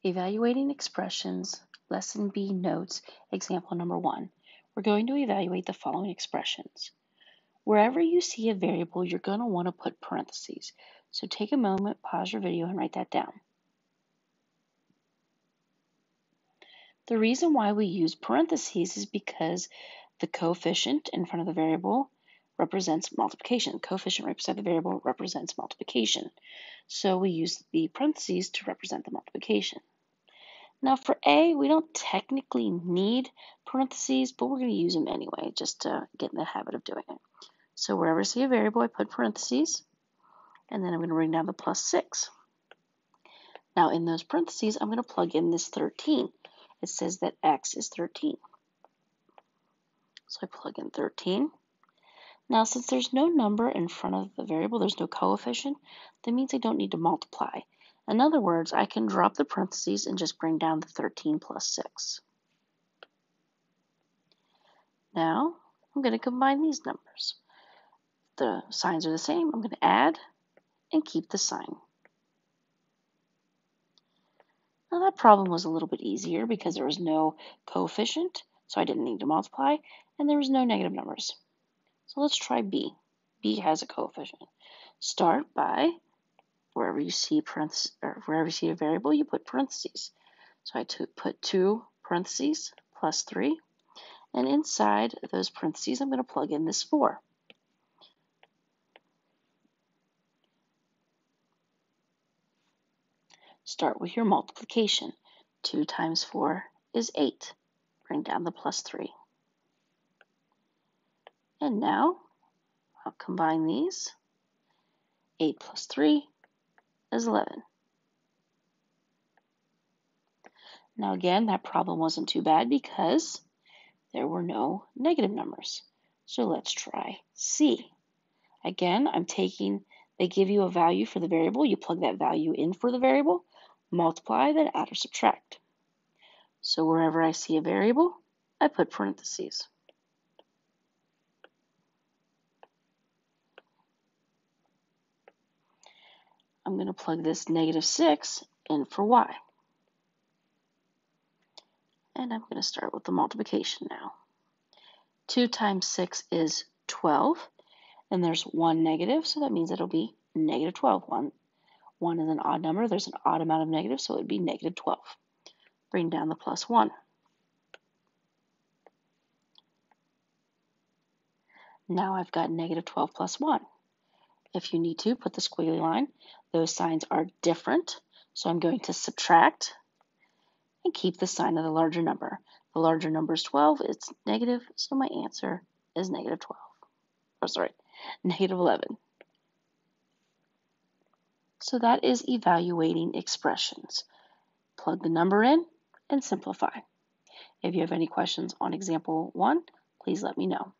Evaluating expressions, Lesson B notes, example number 1. We're going to evaluate the following expressions. Wherever you see a variable, you're going to want to put parentheses. So take a moment, pause your video, and write that down. The reason why we use parentheses is because the coefficient in front of the variable represents multiplication. Coefficient right beside the variable represents multiplication. So we use the parentheses to represent the multiplication. Now for A, we don't technically need parentheses, but we're going to use them anyway, just to get in the habit of doing it. So wherever I see a variable, I put parentheses, and then I'm going to bring down the plus 6. Now in those parentheses, I'm going to plug in this 13. It says that x is 13. So I plug in 13. Now since there's no number in front of the variable, there's no coefficient, that means I don't need to multiply. In other words, I can drop the parentheses and just bring down the 13 plus 6. Now, I'm going to combine these numbers. The signs are the same. I'm going to add and keep the sign. Now that problem was a little bit easier because there was no coefficient, so I didn't need to multiply, and there was no negative numbers. So let's try B. B has a coefficient. Start by wherever you see a variable, you put parentheses. So I put 2 parentheses plus 3, and inside those parentheses, I'm going to plug in this 4. Start with your multiplication. 2 times 4 is 8. Bring down the plus 3. And now I'll combine these. 8 plus 3 is 11. Now again, that problem wasn't too bad because there were no negative numbers. So let's try C. Again, they give you a value for the variable. You plug that value in for the variable, multiply, then add or subtract. So wherever I see a variable, I put parentheses. I'm going to plug this negative 6 in for y. And I'm going to start with the multiplication now. 2 times 6 is 12, and there's 1 negative, so that means it'll be negative 12. 1 is an odd number. There's an odd amount of negatives, so it would be negative 12. Bring down the plus 1. Now I've got negative 12 plus 1. If you need to, put the squiggly line. Those signs are different, so I'm going to subtract and keep the sign of the larger number. The larger number is 12, it's negative, so my answer is negative 12. Negative 11. So that is evaluating expressions. Plug the number in and simplify. If you have any questions on example 1, please let me know.